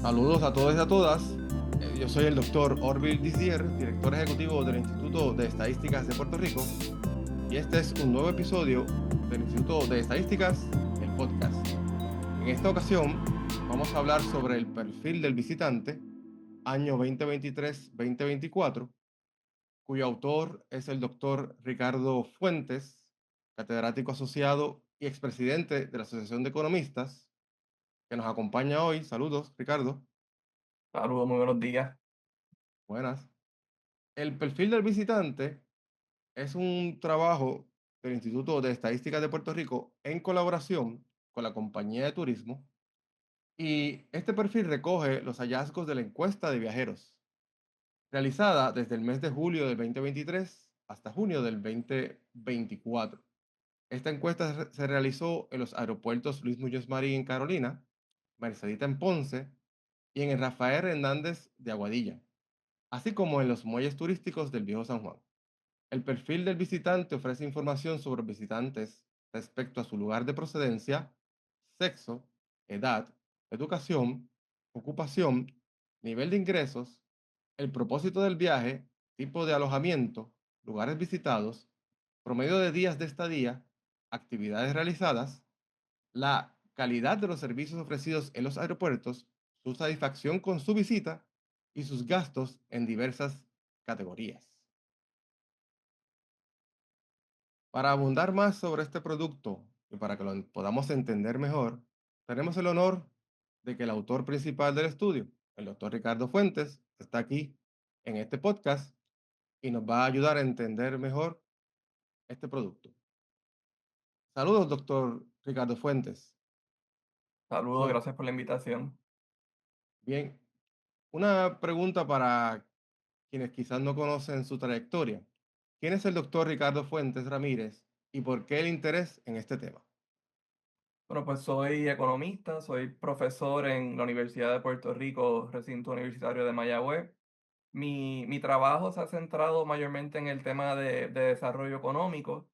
Saludos a todos y a todas. Yo soy el doctor Orville Dizier, director ejecutivo del Instituto de Estadísticas de Puerto Rico, y este es un nuevo episodio del Instituto de Estadísticas, el podcast. En esta ocasión vamos a hablar sobre el perfil del visitante, año 2023-2024, cuyo autor es el doctor Ricardo Fuentes, catedrático asociado y expresidente de la Asociación de Economistas, que nos acompaña hoy. Saludos, Ricardo. Saludos, muy buenos días. Buenas. El perfil del visitante es un trabajo del Instituto de Estadística de Puerto Rico en colaboración con la compañía de turismo, y este perfil recoge los hallazgos de la encuesta de viajeros realizada desde el mes de julio del 2023 hasta junio del 2024. Esta encuesta se realizó en los aeropuertos Luis Muñoz Marín en Carolina, Mercedita en Ponce y en el Rafael Hernández de Aguadilla, así como en los muelles turísticos del Viejo San Juan. El perfil del visitante ofrece información sobre visitantes respecto a su lugar de procedencia, sexo, edad, educación, ocupación, nivel de ingresos, el propósito del viaje, tipo de alojamiento, lugares visitados, promedio de días de estadía, actividades realizadas, la calidad de los servicios ofrecidos en los aeropuertos, su satisfacción con su visita y sus gastos en diversas categorías. Para abundar más sobre este producto y para que lo podamos entender mejor, tenemos el honor de que el autor principal del estudio, el doctor Ricardo Fuentes, está aquí en este podcast y nos va a ayudar a entender mejor este producto. Saludos, doctor Ricardo Fuentes. Saludos, Bueno, gracias por la invitación. bien, una pregunta para quienes quizás no conocen su trayectoria. ¿Quién es el doctor Ricardo Fuentes Ramírez y por qué el interés en este tema? Bueno, pues soy economista, soy profesor en la Universidad de Puerto Rico, recinto universitario de Mayagüez. Mi trabajo se ha centrado mayormente en el tema de desarrollo económico,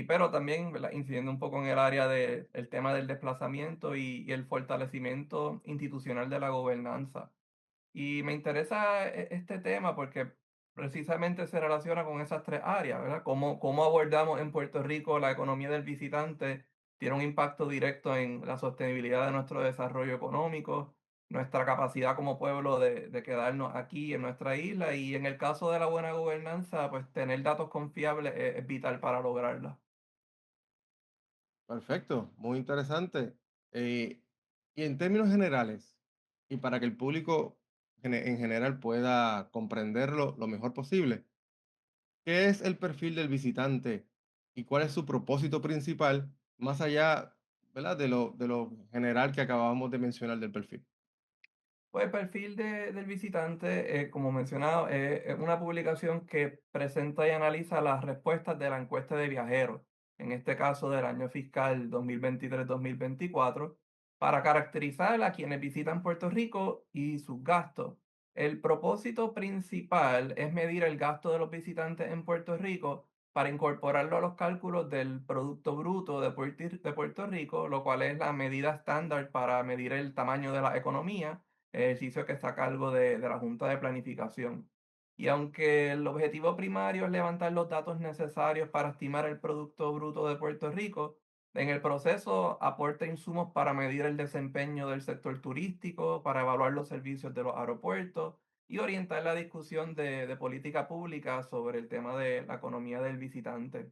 pero también, ¿verdad?, incidiendo un poco en el área del tema del desplazamiento y el fortalecimiento institucional de la gobernanza. Y me interesa este tema porque precisamente se relaciona con esas tres áreas, ¿verdad? Cómo abordamos en Puerto Rico la economía del visitante tiene un impacto directo en la sostenibilidad de nuestro desarrollo económico, nuestra capacidad como pueblo de quedarnos aquí en nuestra isla y en el caso de la buena gobernanza, pues tener datos confiables es vital para lograrla. Perfecto, muy interesante. Eh, y en términos generales, y para que el público en general pueda comprenderlo lo mejor posible, ¿qué es el perfil del visitante y cuál es su propósito principal más allá, ¿verdad?, de lo general que acabamos de mencionar del perfil? Pues el perfil del visitante, como mencionado, es una publicación que presenta y analiza las respuestas de la encuesta de viajeros, en este caso del año fiscal 2023-2024, para caracterizar a quienes visitan Puerto Rico y sus gastos. El propósito principal es medir el gasto de los visitantes en Puerto Rico para incorporarlo a los cálculos del Producto Bruto de Puerto Rico, lo cual es la medida estándar para medir el tamaño de la economía, ejercicio que está a cargo de la Junta de Planificación. Y aunque el objetivo primario es levantar los datos necesarios para estimar el Producto Bruto de Puerto Rico, en el proceso aporta insumos para medir el desempeño del sector turístico, para evaluar los servicios de los aeropuertos y orientar la discusión de política pública sobre el tema de la economía del visitante.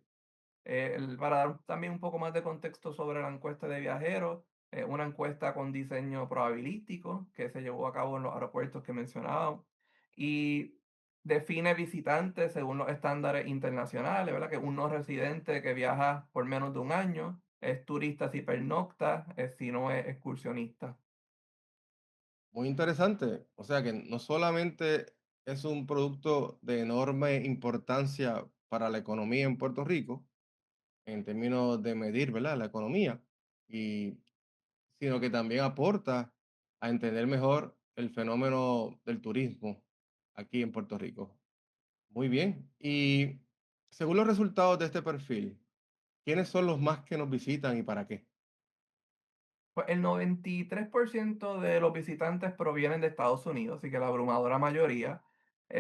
Para dar también un poco más de contexto sobre la encuesta de viajeros, una encuesta con diseño probabilístico que se llevó a cabo en los aeropuertos que mencionaba y define visitantes según los estándares internacionales, ¿verdad? Que un no residente que viaja por menos de un año es turista si pernocta, si no es excursionista. Muy interesante. O sea que no solamente es un producto de enorme importancia para la economía en Puerto Rico, en términos de medir, ¿verdad?, la economía, y sino que también aporta a entender mejor el fenómeno del turismo aquí en Puerto Rico. Muy bien. Y según los resultados de este perfil, ¿quiénes son los más que nos visitan y para qué? Pues el 93% de los visitantes provienen de Estados Unidos, así que la abrumadora mayoría,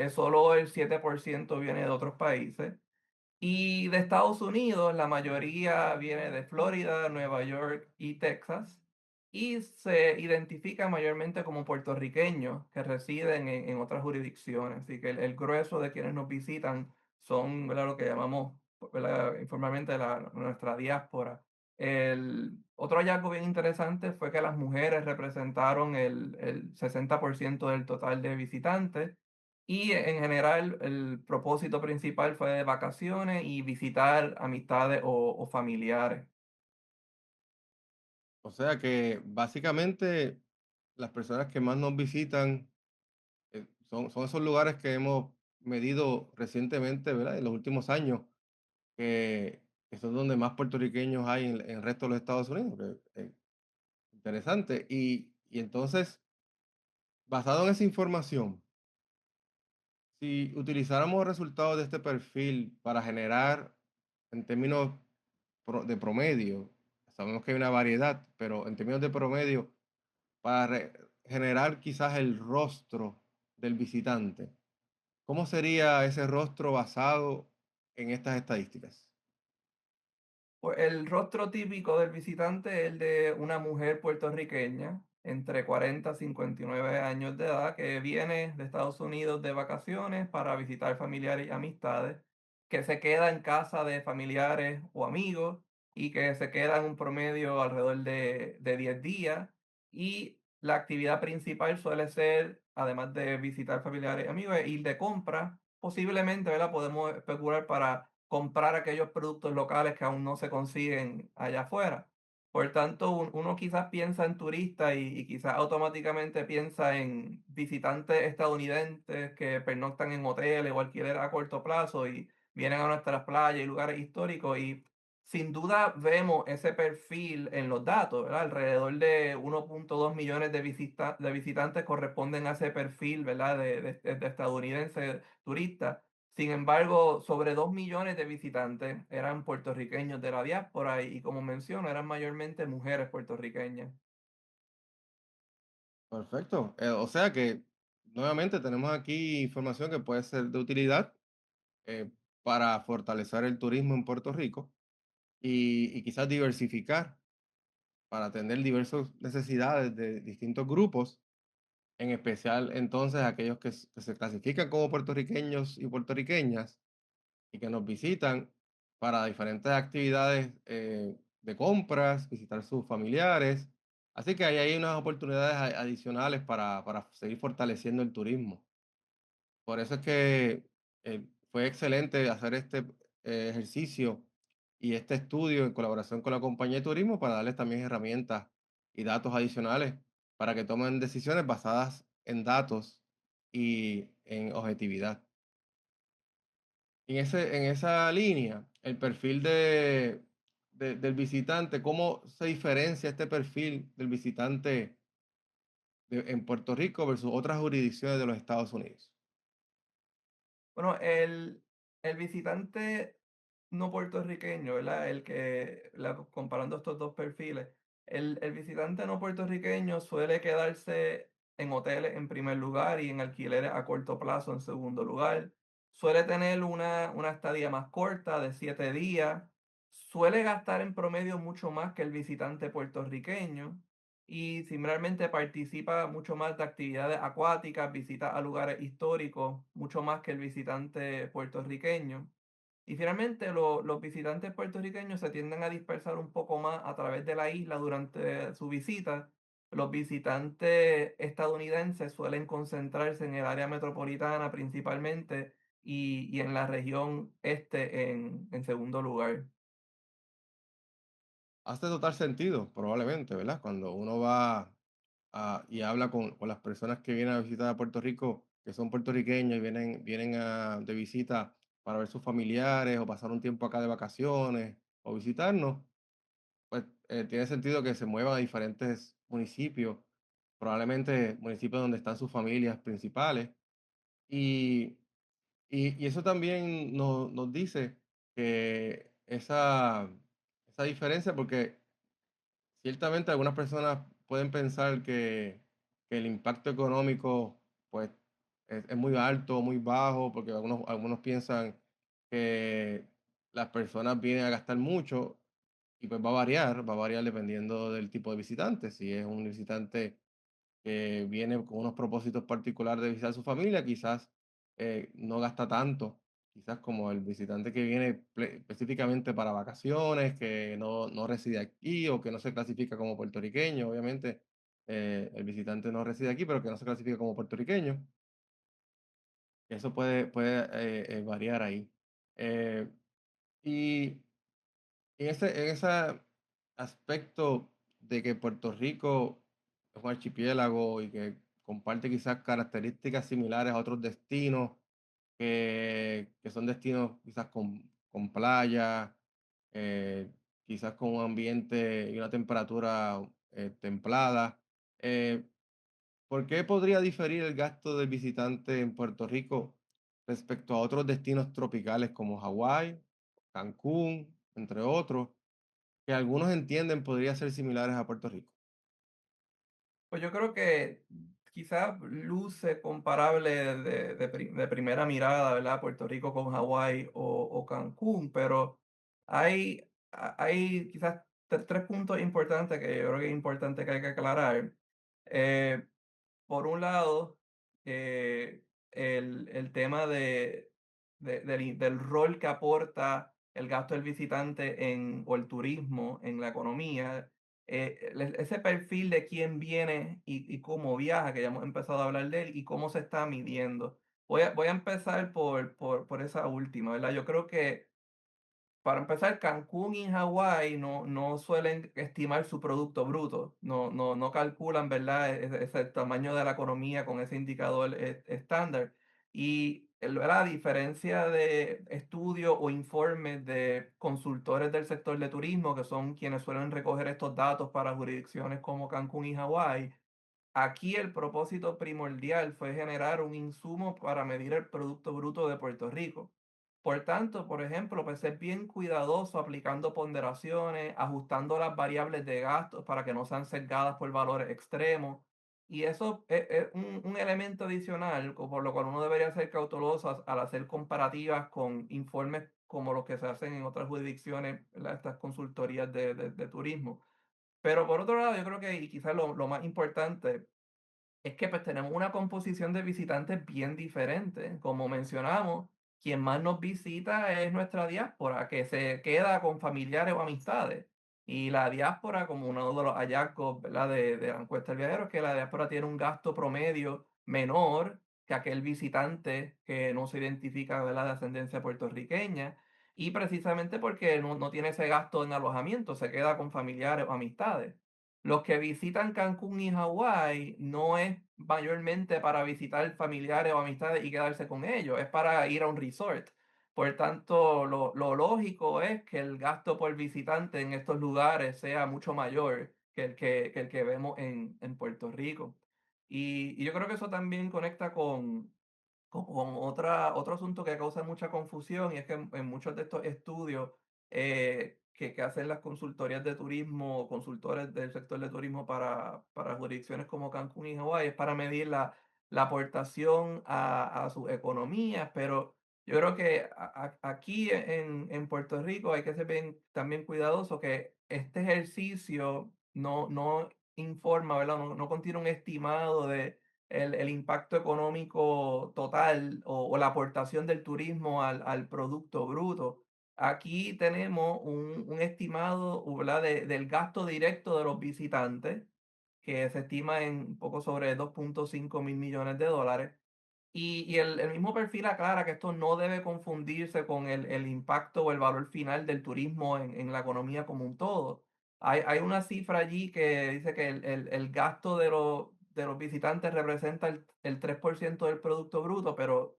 solo el 7% viene de otros países. Y de Estados Unidos, la mayoría viene de Florida, Nueva York y Texas, y se identifica mayormente como puertorriqueños que residen en otras jurisdicciones. Así que el grueso de quienes nos visitan son, ¿verdad?, lo que llamamos, ¿verdad?, informalmente nuestra diáspora. El otro hallazgo bien interesante fue que las mujeres representaron el 60% del total de visitantes y en general el propósito principal fue de vacaciones y visitar amistades o familiares. O sea que básicamente las personas que más nos visitan son esos lugares que hemos medido recientemente, ¿verdad? En los últimos años, que son donde más puertorriqueños hay en el resto de los Estados Unidos. Interesante. Y entonces, basado en esa información, si utilizáramos resultados de este perfil para generar, en términos de promedio, sabemos que hay una variedad, pero en términos de promedio, para generar quizás el rostro del visitante, ¿cómo sería ese rostro basado en estas estadísticas? Pues el rostro típico del visitante es el de una mujer puertorriqueña entre 40 y 59 años de edad que viene de Estados Unidos de vacaciones para visitar familiares y amistades, que se queda en casa de familiares o amigos y que se queda en un promedio alrededor de 10 días. Y la actividad principal suele ser, además de visitar familiares y amigos, ir de compra. Posiblemente, ¿verdad? Podemos especular para comprar aquellos productos locales que aún no se consiguen allá afuera. Por tanto, uno quizás piensa en turistas y quizás automáticamente piensa en visitantes estadounidenses que pernoctan en hoteles o alquiler a corto plazo y vienen a nuestras playas y lugares históricos y sin duda vemos ese perfil en los datos, ¿verdad? Alrededor de 1,2 millones de visitantes corresponden a ese perfil, ¿verdad? De estadounidenses turistas. Sin embargo, sobre 2 millones de visitantes eran puertorriqueños de la diáspora y como menciono, eran mayormente mujeres puertorriqueñas. Perfecto. O sea que nuevamente tenemos aquí información que puede ser de utilidad eh, para fortalecer el turismo en Puerto Rico y quizás diversificar para atender diversas necesidades de distintos grupos, en especial entonces aquellos que se clasifican como puertorriqueños y puertorriqueñas y que nos visitan para diferentes actividades de compras, visitar sus familiares. Así que ahí hay unas oportunidades adicionales para seguir fortaleciendo el turismo. Por eso es que fue excelente hacer este ejercicio y este estudio en colaboración con la compañía de turismo para darles también herramientas y datos adicionales para que tomen decisiones basadas en datos y en objetividad. En esa línea, el perfil del visitante, ¿cómo se diferencia este perfil del visitante en Puerto Rico versus otras jurisdicciones de los Estados Unidos? Bueno, el visitante no puertorriqueño, ¿verdad? Comparando estos dos perfiles, el visitante no puertorriqueño suele quedarse en hoteles en primer lugar y en alquileres a corto plazo en segundo lugar. Suele tener una estadía más corta de 7 días. Suele gastar en promedio mucho más que el visitante puertorriqueño y similarmente participa mucho más de actividades acuáticas, visitas a lugares históricos, mucho más que el visitante puertorriqueño. Y finalmente los visitantes puertorriqueños se tienden a dispersar un poco más a través de la isla durante su visita. Los visitantes estadounidenses suelen concentrarse en el área metropolitana principalmente y en la región este en segundo lugar. Hace total sentido, probablemente, ¿verdad? Cuando uno va y habla con las personas que vienen a visitar a Puerto Rico, que son puertorriqueños y vienen de visita para ver sus familiares o pasar un tiempo acá de vacaciones o visitarnos, pues tiene sentido que se muevan a diferentes municipios, probablemente municipios donde están sus familias principales. Y, y eso también nos dice que esa diferencia, porque Ciertamente algunas personas pueden pensar que el impacto económico pues es muy alto, muy bajo, porque algunos piensan que las personas vienen a gastar mucho y pues va a variar dependiendo del tipo de visitante. Si es un visitante que viene con unos propósitos particulares de visitar a su familia, quizás no gasta tanto, quizás como el visitante que viene específicamente para vacaciones, que no reside aquí o que no se clasifica como puertorriqueño, obviamente el visitante no reside aquí, pero que no se clasifica como puertorriqueño. Eso puede variar ahí. Eh, y en ese aspecto de que Puerto Rico es un archipiélago y que comparte quizás características similares a otros destinos, que son destinos quizás con playa, quizás con un ambiente y una temperatura templada. eh, ¿Por qué podría diferir el gasto del visitante en Puerto Rico respecto a otros destinos tropicales como Hawái, Cancún, entre otros, que algunos entienden podría ser similares a Puerto Rico? Pues yo creo que quizás luce comparable de primera mirada, ¿verdad? Puerto Rico con Hawái o Cancún, pero hay quizás tres puntos importantes que yo creo que es importante que hay que aclarar. Eh, por un lado, el tema del rol que aporta el gasto del visitante o el turismo en la economía, ese perfil de quién viene y cómo viaja, que ya hemos empezado a hablar de él, y cómo se está midiendo. Voy a empezar por esa última, ¿verdad? Yo creo que para empezar, Cancún y Hawái no suelen estimar su producto bruto, no calculan, ¿verdad? Ese tamaño de la economía con ese indicador estándar. Y ¿verdad? A diferencia de estudios o informes de consultores del sector de turismo, que son quienes suelen recoger estos datos para jurisdicciones como Cancún y Hawái, aquí el propósito primordial fue generar un insumo para medir el Producto Bruto de Puerto Rico. Por tanto, por ejemplo, pues ser bien cuidadoso aplicando ponderaciones, ajustando las variables de gastos para que no sean sesgadas por valores extremos. Y eso es un elemento adicional, por lo cual uno debería ser cauteloso al hacer comparativas con informes como los que se hacen en otras jurisdicciones, ¿verdad? Estas consultorías de turismo. Pero por otro lado, yo creo que, y quizás lo más importante, es que pues tenemos una composición de visitantes bien diferente. Como mencionamos, quien más nos visita es nuestra diáspora, que se queda con familiares o amistades. Y la diáspora, como uno de los hallazgos, ¿verdad? De la encuesta del viajero, es que la diáspora tiene un gasto promedio menor que aquel visitante que no se identifica, ¿verdad? De ascendencia puertorriqueña. Y precisamente porque no tiene ese gasto en alojamiento, se queda con familiares o amistades. Los que visitan Cancún y Hawái no es mayormente para visitar familiares o amistades y quedarse con ellos, es para ir a un resort. Por tanto, lo lógico es que el gasto por visitante en estos lugares sea mucho mayor que el que vemos en Puerto Rico. Y yo creo que eso también conecta con otro asunto que causa mucha confusión, y es que en muchos de estos estudios que hacen las consultorías de turismo, consultores del sector de turismo para jurisdicciones como Cancún y Hawái, es para medir la aportación a sus economías, pero yo creo que aquí en Puerto Rico hay que ser también cuidadoso que este ejercicio no informa, ¿verdad? No contiene un estimado de el impacto económico total o la aportación del turismo al Producto Bruto. Aquí tenemos un estimado, ¿verdad? Del gasto directo de los visitantes, que se estima en un poco sobre 2,5 mil millones de dólares. Y el mismo perfil aclara que esto no debe confundirse con el impacto o el valor final del turismo en la economía como un todo. Hay una cifra allí que dice que el gasto de los visitantes representa el 3% del Producto Bruto, pero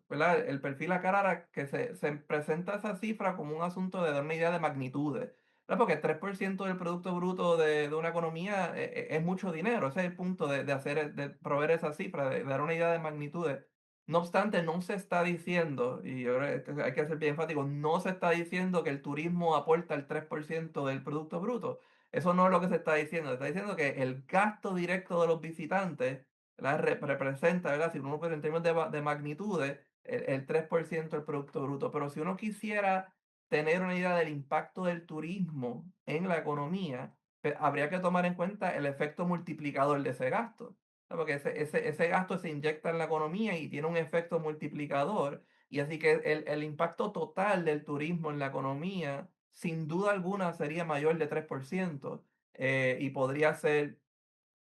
¿verdad? El perfil aclara que se presenta esa cifra como un asunto de dar una idea de magnitudes. ¿Verdad? Porque el 3% del Producto Bruto de una economía es mucho dinero. Ese es el punto de proveer esa cifra, de dar una idea de magnitudes. No obstante, no se está diciendo, y yo creo que hay que ser bien enfático, no se está diciendo que el turismo aporta el 3% del Producto Bruto. Eso no es lo que se está diciendo. Se está diciendo que el gasto directo de los visitantes, ¿verdad? Representa, ¿verdad? Si uno puede en términos de magnitudes, el 3% del Producto Bruto. Pero si uno quisiera tener una idea del impacto del turismo en la economía, habría que tomar en cuenta el efecto multiplicador de ese gasto. ¿No? Porque ese gasto se inyecta en la economía y tiene un efecto multiplicador. Y así que el impacto total del turismo en la economía, sin duda alguna, sería mayor de 3%, y podría ser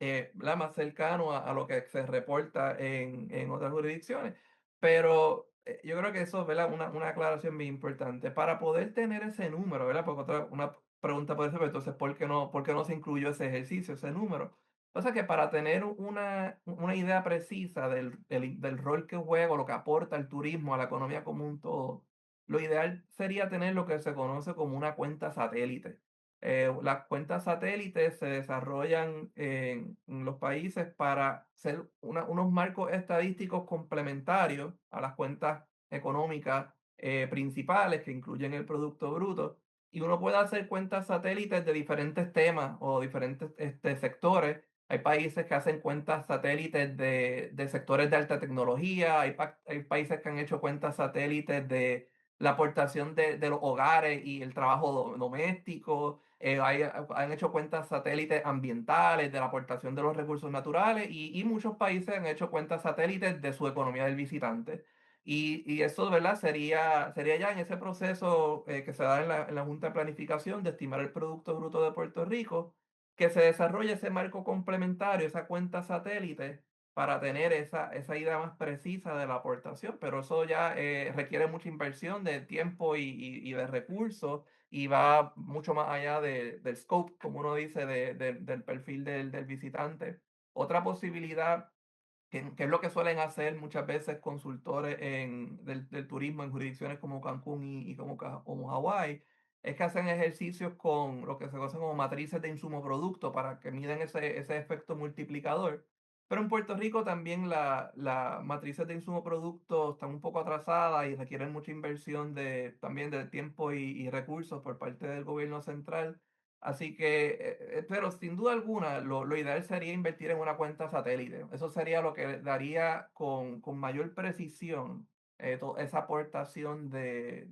¿verdad? Más cercano a lo que se reporta en otras jurisdicciones. Pero yo creo que eso es, ¿verdad? Una aclaración bien importante. Para poder tener ese número, ¿verdad? Porque una pregunta puede ser, "Pero entonces, por qué no se incluyó ese ejercicio, ese número?". Pasa que para tener una idea precisa del rol que juega o lo que aporta el turismo a la economía como un todo, lo ideal sería tener lo que se conoce como una cuenta satélite. Las cuentas satélites se desarrollan en los países para ser unos marcos estadísticos complementarios a las cuentas económicas principales que incluyen el Producto Bruto. Y uno puede hacer cuentas satélites de diferentes temas o diferentes sectores. Hay países que hacen cuentas satélites de sectores de alta tecnología, hay países que han hecho cuentas satélites de la aportación de los hogares y el trabajo doméstico. Han hecho cuentas satélites ambientales de la aportación de los recursos naturales y muchos países han hecho cuentas satélites de su economía del visitante. Y eso, ¿verdad? Sería ya en ese proceso que se da en la Junta de Planificación de estimar el Producto Bruto de Puerto Rico, que se desarrolle ese marco complementario, esa cuenta satélite, para tener esa idea más precisa de la aportación. Pero eso ya requiere mucha inversión de tiempo y de recursos y va mucho más allá del scope, como uno dice, del perfil del visitante. Otra posibilidad, que es lo que suelen hacer muchas veces consultores del turismo en jurisdicciones como Cancún y como Hawái, es que hacen ejercicios con lo que se conoce como matrices de insumo producto para que miden ese efecto multiplicador. Pero en Puerto Rico también las matrices de insumo producto están un poco atrasadas y requieren mucha inversión también de tiempo y recursos por parte del gobierno central. Así que, pero sin duda alguna, lo ideal sería invertir en una cuenta satélite. Eso sería lo que daría con mayor precisión esa aportación del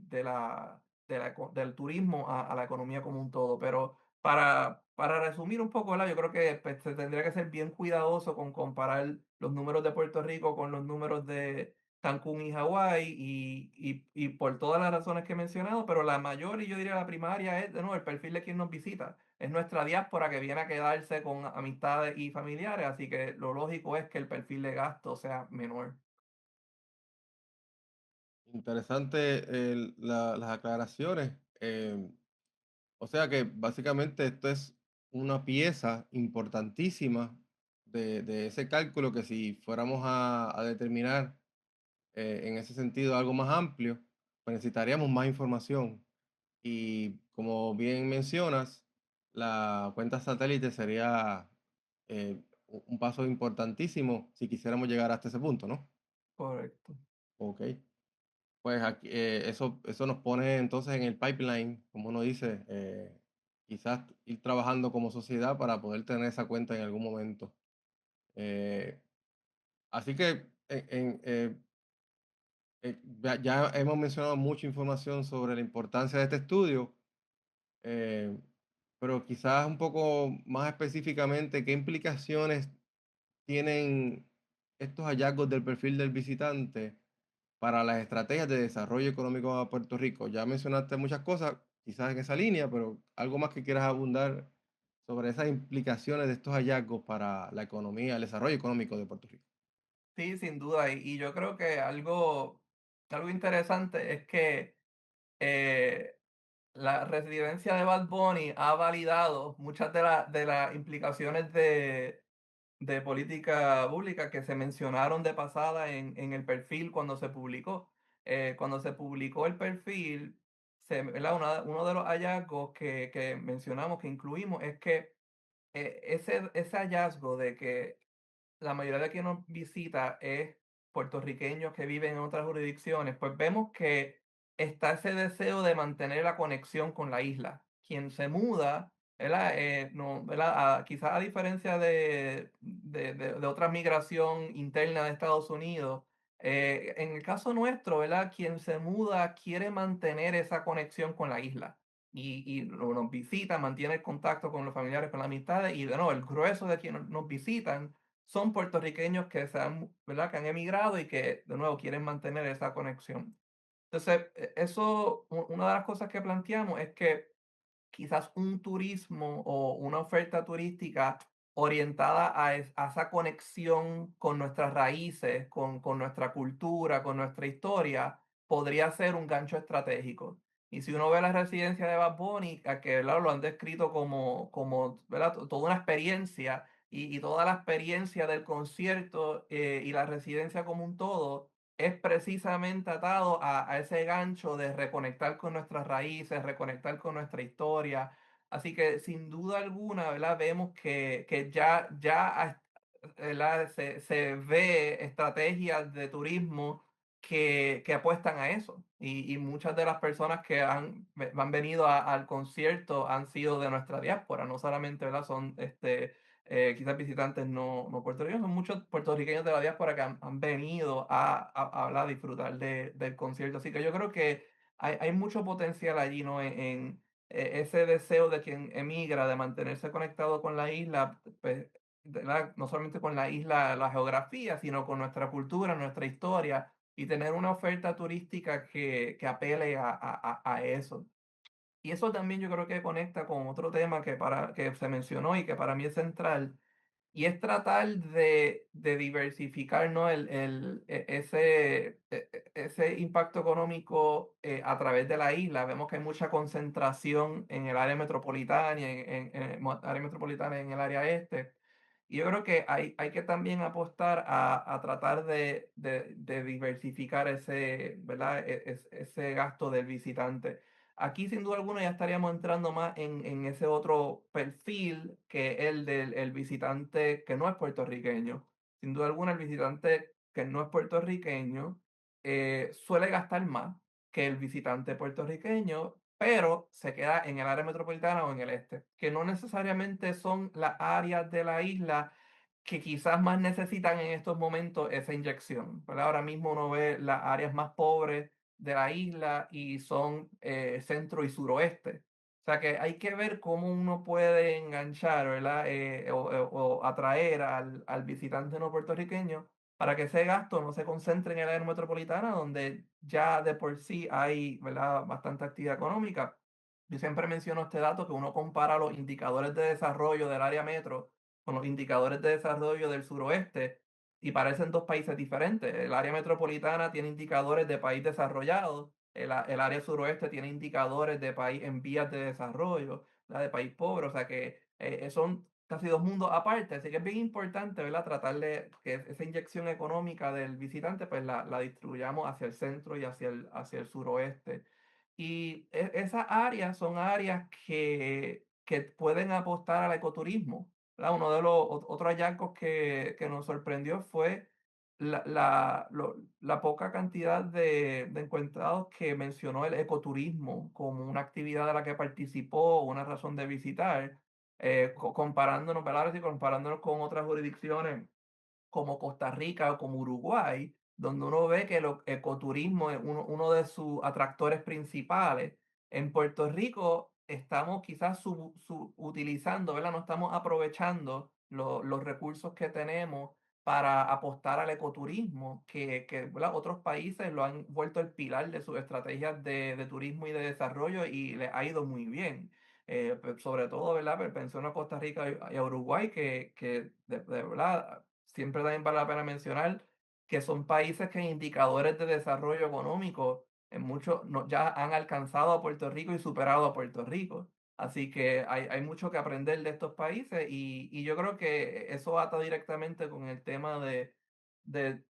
turismo a la economía como un todo. Pero para resumir un poco, ¿verdad? Yo creo que pues, se tendría que ser bien cuidadoso con comparar los números de Puerto Rico con los números de Cancún y Hawái y por todas las razones que he mencionado, pero la mayor y yo diría la primaria es, de nuevo, el perfil de quien nos visita. Es nuestra diáspora que viene a quedarse con amistades y familiares, así que lo lógico es que el perfil de gasto sea menor. Interesante las aclaraciones. O sea que básicamente esto es una pieza importantísima de ese cálculo que si fuéramos a determinar en ese sentido algo más amplio, pues necesitaríamos más información. Y como bien mencionas, la cuenta satélite sería un paso importantísimo si quisiéramos llegar hasta ese punto, ¿no? Correcto. Ok. Pues aquí, eso nos pone entonces en el pipeline, como uno dice, quizás ir trabajando como sociedad para poder tener esa cuenta en algún momento. Eh, Así que ya hemos mencionado mucha información sobre la importancia de este estudio, eh, pero quizás un poco más específicamente, ¿qué implicaciones tienen estos hallazgos del perfil del visitante para las estrategias de desarrollo económico a Puerto Rico? Ya mencionaste muchas cosas, quizás en esa línea, pero algo más que quieras abundar sobre esas implicaciones de estos hallazgos para la economía, el desarrollo económico de Puerto Rico. Sí, sin duda. Y yo creo que algo interesante es que eh, la residencia de Bad Bunny ha validado muchas de las implicaciones de política pública que se mencionaron de pasada en el perfil cuando se publicó. Cuando se publicó el perfil, ¿verdad? Uno de los hallazgos que mencionamos, que incluimos, es que ese hallazgo de que la mayoría de quienes nos visita es puertorriqueños que viven en otras jurisdicciones, pues vemos que está ese deseo de mantener la conexión con la isla. Quien se muda ¿verdad? No, ¿verdad? Quizás a diferencia de otra migración interna de Estados Unidos, en el caso nuestro, ¿verdad? Quien se muda quiere mantener esa conexión con la isla y nos visita, mantiene el contacto con los familiares, con las amistades y de nuevo, el grueso de quienes nos visitan son puertorriqueños que ¿verdad? Que han emigrado y que de nuevo quieren mantener esa conexión. Entonces, una de las cosas que planteamos es que quizás un turismo o una oferta turística orientada a esa conexión con nuestras raíces, con nuestra cultura, con nuestra historia, podría ser un gancho estratégico. Y si uno ve la residencia de Bad Bunny, a que ¿verdad? Lo han descrito como ¿verdad? Toda una experiencia y toda la experiencia del concierto y la residencia como un todo es precisamente atado a ese gancho de reconectar con nuestras raíces, reconectar con nuestra historia. Así que sin duda alguna, ¿verdad? Vemos que ¿verdad? Se ve estrategias de turismo que apuestan a eso. Y muchas de las personas que han venido al concierto han sido de nuestra diáspora, no solamente, ¿verdad? Son quizás visitantes no puertorriqueños, son muchos puertorriqueños de la diáspora que han venido a hablar, a disfrutar del concierto. Así que yo creo que hay mucho potencial allí, ¿no? Ese deseo de quien emigra, de mantenerse conectado con la isla, pues, ¿verdad? No solamente con la isla, la geografía, sino con nuestra cultura, nuestra historia, y tener una oferta turística que apele a eso. Y eso también yo creo que conecta con otro tema que se mencionó y que para mí es central, y es tratar de diversificar, ¿no? Ese impacto económico a través de la isla. Vemos que hay mucha concentración en el área metropolitana, en el área metropolitana, en el área este. Y yo creo que hay que también apostar a tratar de diversificar ¿verdad? Ese gasto del visitante. Aquí sin duda alguna ya estaríamos entrando más en ese otro perfil que el del el visitante que no es puertorriqueño. Sin duda alguna el visitante que no es puertorriqueño suele gastar más que el visitante puertorriqueño, pero se queda en el área metropolitana o en el este, que no necesariamente son las áreas de la isla que quizás más necesitan en estos momentos esa inyección. ¿Verdad? Ahora mismo uno ve las áreas más pobres de la isla y son centro y suroeste. O sea que hay que ver cómo uno puede enganchar, ¿verdad? O atraer al visitante no puertorriqueño para que ese gasto no se concentre en el área metropolitana, donde ya de por sí hay, ¿verdad? Bastante actividad económica. Yo siempre menciono este dato que uno compara los indicadores de desarrollo del área metro con los indicadores de desarrollo del suroeste y parecen dos países diferentes. El área metropolitana tiene indicadores de país desarrollado, el área suroeste tiene indicadores de país en vías de desarrollo, la de país pobre, o sea que son casi dos mundos aparte, así que es bien importante, ¿verdad? Tratar de que esa inyección económica del visitante pues la distribuyamos hacia el centro y hacia el suroeste. Y esas áreas son áreas que pueden apostar al ecoturismo. ¿Verdad? Uno de los otros hallazgos que nos sorprendió fue la poca cantidad de encuestados que mencionó el ecoturismo como una actividad de la que participó, una razón de visitar, comparándonos, ¿verdad? Y comparándonos con otras jurisdicciones como Costa Rica o como Uruguay, donde uno ve que el ecoturismo es uno de sus atractores principales. En Puerto Rico estamos quizás utilizando, ¿verdad? No estamos aprovechando los recursos que tenemos para apostar al ecoturismo, ¿verdad? Otros países lo han vuelto el pilar de sus estrategias de turismo y de desarrollo y les ha ido muy bien. Sobre todo, ¿verdad? Menciono a Costa Rica y a Uruguay, que de verdad siempre también vale la pena mencionar que son países que en indicadores de desarrollo económico en muchos ya han alcanzado a Puerto Rico y superado a Puerto Rico. Así que hay mucho que aprender de estos países y yo creo que eso ata directamente con el tema de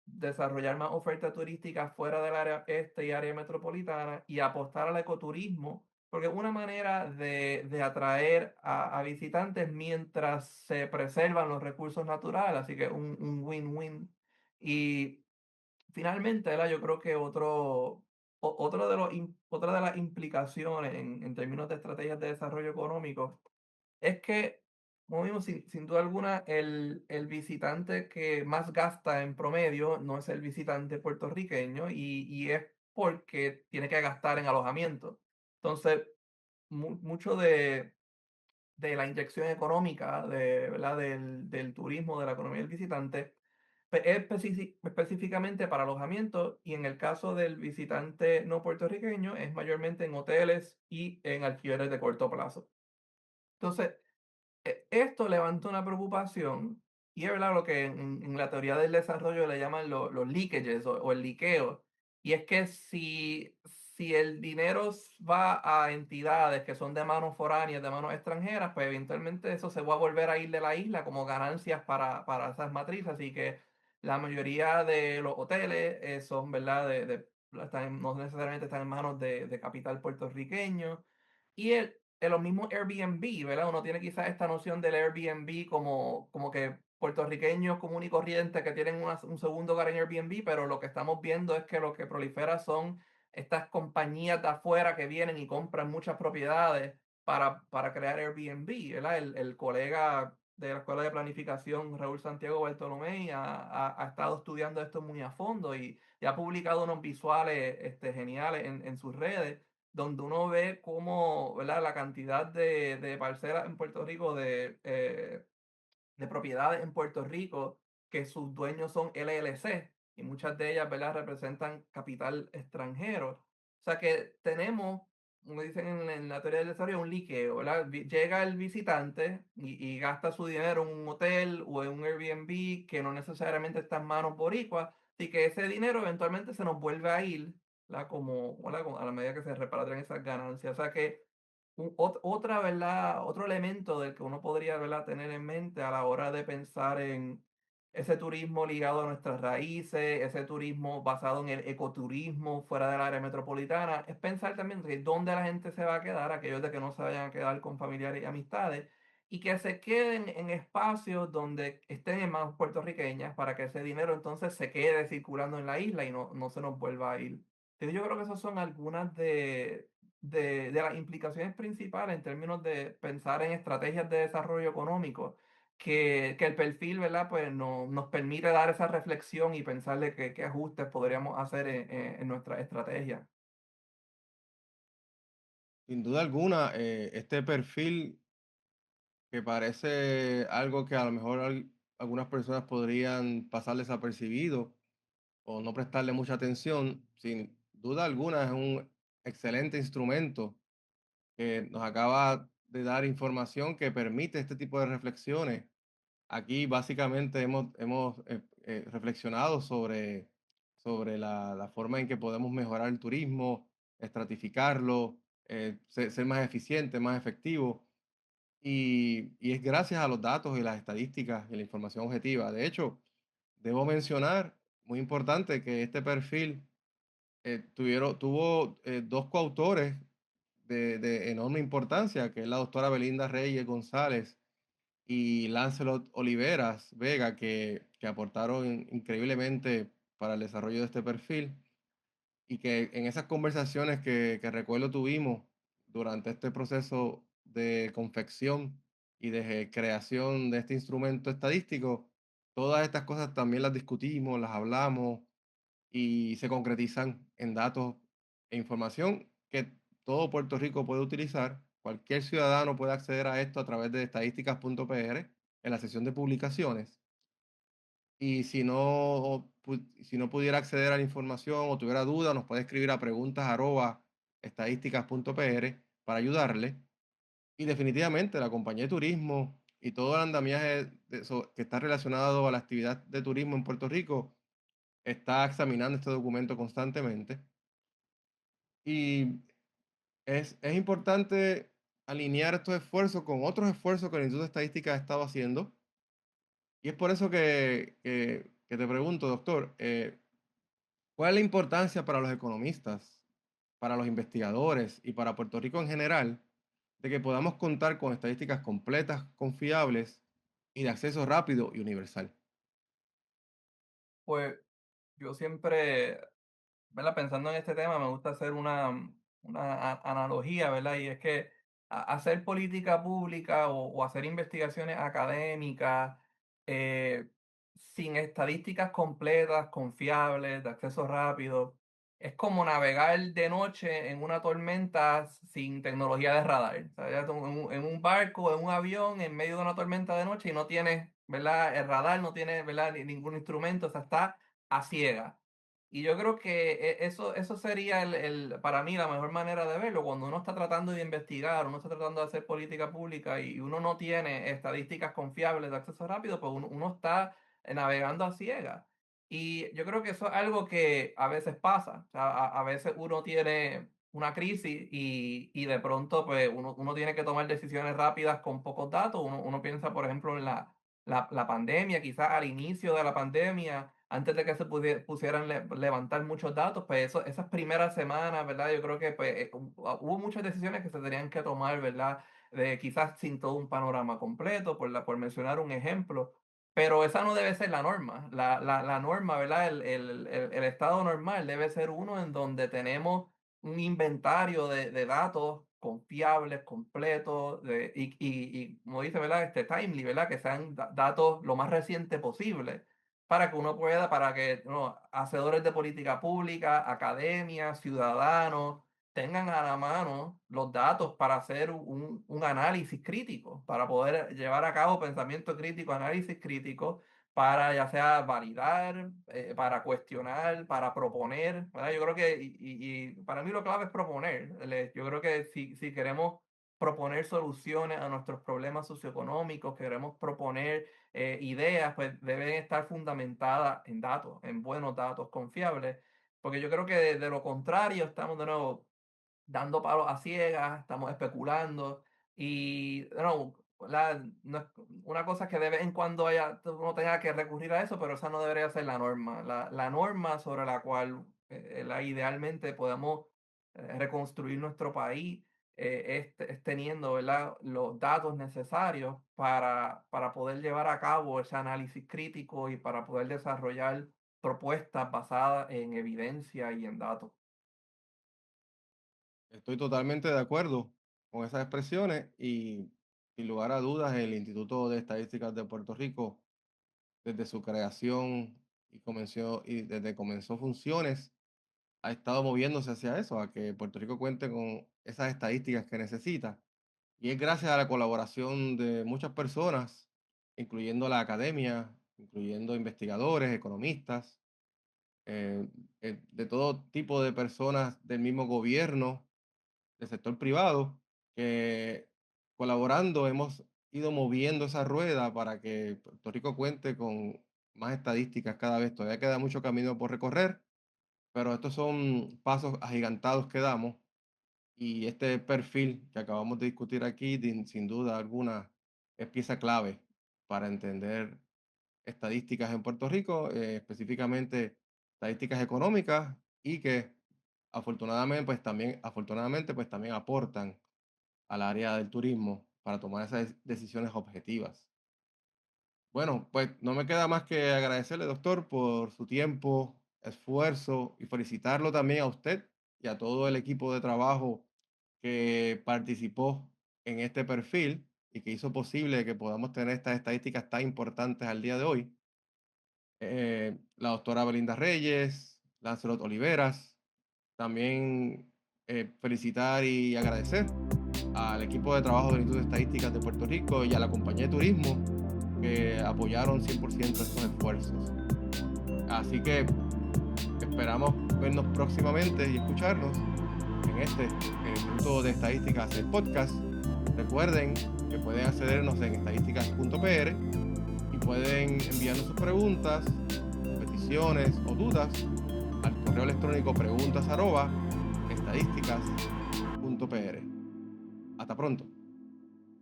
desarrollar más oferta turística fuera del área este y área metropolitana y apostar al ecoturismo, porque es una manera de atraer a visitantes mientras se preservan los recursos naturales, así que un win-win. Y finalmente, ¿verdad? Yo creo que otra de las implicaciones en términos de estrategias de desarrollo económico Es que, como vimos, sin duda alguna, el visitante que más gasta en promedio no es el visitante puertorriqueño y es porque tiene que gastar en alojamiento. Entonces, mucho de la inyección económica ¿verdad? Del turismo, de la economía del visitante, es específicamente para alojamiento y en el caso del visitante no puertorriqueño es mayormente en hoteles y en alquileres de corto plazo. Entonces, esto levanta una preocupación y es verdad lo que en la teoría del desarrollo le llaman los leakages o el liqueo. Y es que si el dinero va a entidades que son de manos foráneas, de manos extranjeras, pues eventualmente eso se va a volver a ir de la isla como ganancias para esas matrices. Así que la mayoría de los hoteles son, ¿verdad? No necesariamente están en manos de capital puertorriqueño. Y en los mismos Airbnb, ¿verdad? Uno tiene quizás esta noción del Airbnb como que puertorriqueños común y corriente que tienen un segundo hogar en Airbnb, pero lo que estamos viendo es que lo que prolifera son estas compañías de afuera que vienen y compran muchas propiedades para crear Airbnb, ¿verdad? El colega de la Escuela de Planificación, Raúl Santiago Bartolomé, ha estado estudiando esto muy a fondo y ha publicado unos visuales geniales en sus redes donde uno ve cómo, ¿verdad? La cantidad de parcelas en Puerto Rico, de propiedades en Puerto Rico, que sus dueños son LLC y muchas de ellas, ¿verdad? Representan capital extranjero. O sea que tenemos, como dicen en la teoría del desarrollo, un liqueo, ¿verdad? Llega el visitante y gasta su dinero en un hotel o en un Airbnb que no necesariamente está en manos boricuas y que ese dinero eventualmente se nos vuelve a ir, ¿verdad? Como, ¿verdad? A la medida que se repatrian esas ganancias. O sea que otra, ¿verdad? Otro elemento del que uno podría, ¿verdad? Tener en mente a la hora de pensar en ese turismo ligado a nuestras raíces, ese turismo basado en el ecoturismo fuera del área metropolitana, es pensar también de dónde la gente se va a quedar, aquellos de que no se vayan a quedar con familiares y amistades, y que se queden en espacios donde estén en manos puertorriqueñas para que ese dinero entonces se quede circulando en la isla y no se nos vuelva a ir. Entonces, yo creo que esas son algunas de las implicaciones principales en términos de pensar en estrategias de desarrollo económico, que el perfil, ¿verdad? Pues nos permite dar esa reflexión y pensar de qué ajustes podríamos hacer en nuestra estrategia. Sin duda alguna, este perfil que parece algo que a lo mejor algunas personas podrían pasar desapercibido o no prestarle mucha atención, sin duda alguna es un excelente instrumento que nos acaba de dar información que permite este tipo de reflexiones. Aquí básicamente hemos reflexionado sobre la forma en que podemos mejorar el turismo, estratificarlo, ser más eficiente, más efectivo. Y es gracias a los datos y las estadísticas y la información objetiva. De hecho, debo mencionar, muy importante, que este perfil tuvo dos coautores de enorme importancia, que es la doctora Belinda Reyes González y Lancelot Oliveras Vega, que aportaron increíblemente para el desarrollo de este perfil y que en esas conversaciones que recuerdo tuvimos durante este proceso de confección y de creación de este instrumento estadístico, todas estas cosas también las discutimos, las hablamos y se concretizan en datos e información que todo Puerto Rico puede utilizar. Cualquier ciudadano puede acceder a esto a través de estadísticas.pr en la sección de publicaciones. Y si no pudiera acceder a la información o tuviera dudas, nos puede escribir a preguntas@estadísticas.pr para ayudarle. Y definitivamente la compañía de turismo y todo el andamiaje que está relacionado a la actividad de turismo en Puerto Rico está examinando este documento constantemente. Y es importante alinear estos esfuerzos con otros esfuerzos que el Instituto de Estadística ha estado haciendo. Y es por eso que te pregunto, doctor, ¿cuál es la importancia para los economistas, para los investigadores y para Puerto Rico en general de que podamos contar con estadísticas completas, confiables y de acceso rápido y universal? Pues yo siempre, ¿verdad? Pensando en este tema, me gusta hacer una analogía, ¿verdad? Y es que hacer política pública o hacer investigaciones académicas eh, sin estadísticas completas, confiables, de acceso rápido, es como navegar de noche en una tormenta sin tecnología de radar. O sea, ya tú en un barco, en un avión, en medio de una tormenta de noche y no tienes, ¿verdad? El radar, no tienes, ¿verdad? Ningún instrumento, o sea, está a ciegas. Y yo creo que eso sería para mí la mejor manera de verlo, cuando uno está tratando de investigar, uno está tratando de hacer política pública y uno no tiene estadísticas confiables de acceso rápido, pues uno está navegando a ciegas. Y yo creo que eso es algo que a veces pasa. O sea, a veces uno tiene una crisis y de pronto pues uno tiene que tomar decisiones rápidas con pocos datos. Uno piensa, por ejemplo, en la pandemia, quizás al inicio de la pandemia, antes de que se pusieran levantar muchos datos, pues esas primeras semanas, ¿verdad? Yo creo que pues, hubo muchas decisiones que se tenían que tomar, ¿verdad? De, quizás sin todo un panorama completo, por mencionar un ejemplo. Pero esa no debe ser la norma. La norma, ¿verdad? El estado normal debe ser uno en donde tenemos un inventario de datos confiables, completos, como dice, ¿verdad? Timely, ¿verdad? Que sean datos lo más reciente posible para que uno pueda, para que hacedores de política pública, academia, ciudadanos, tengan a la mano los datos para hacer un análisis crítico, para poder llevar a cabo pensamiento crítico, análisis crítico, para ya sea validar, para cuestionar, para proponer, ¿verdad? Yo creo que, y para mí lo clave es proponer. Yo creo que si queremos proponer soluciones a nuestros problemas socioeconómicos, queremos proponer ideas, pues deben estar fundamentadas en datos, en buenos datos confiables, porque yo creo que de lo contrario estamos de nuevo dando palos a ciegas, estamos especulando y no, no es una cosa que de vez en cuando uno tenga que recurrir a eso, pero esa no debería ser la norma. La norma sobre la cual idealmente podemos reconstruir nuestro país es teniendo, ¿verdad?, los datos necesarios para poder llevar a cabo ese análisis crítico y para poder desarrollar propuestas basadas en evidencia y en datos. Estoy totalmente de acuerdo con esas expresiones y sin lugar a dudas el Instituto de Estadísticas de Puerto Rico, desde su creación y desde comenzó funciones, ha estado moviéndose hacia eso, a que Puerto Rico cuente con esas estadísticas que necesita. Y es gracias a la colaboración de muchas personas, incluyendo la academia, incluyendo investigadores, economistas, eh, de todo tipo de personas del mismo gobierno, del sector privado, que colaborando hemos ido moviendo esa rueda para que Puerto Rico cuente con más estadísticas cada vez. Todavía queda mucho camino por recorrer, pero estos son pasos agigantados que damos y este perfil que acabamos de discutir aquí, sin duda alguna, es pieza clave para entender estadísticas en Puerto Rico, específicamente estadísticas económicas y que afortunadamente, pues también aportan al área del turismo para tomar esas decisiones objetivas. Bueno, pues no me queda más que agradecerle, doctor, por su tiempo, esfuerzo y felicitarlo también a usted y a todo el equipo de trabajo que participó en este perfil y que hizo posible que podamos tener estas estadísticas tan importantes al día de hoy. La doctora Belinda Reyes, Lancelot Oliveras, también felicitar y agradecer al equipo de trabajo del Instituto de Estadísticas de Puerto Rico y a la compañía de turismo que apoyaron 100% estos esfuerzos. Así que esperamos vernos próximamente y escucharnos en el Instituto de Estadísticas, el podcast. Recuerden que pueden accedernos en estadísticas.pr y pueden enviarnos sus preguntas, peticiones o dudas al correo electrónico preguntas@estadísticas.pr. Hasta pronto.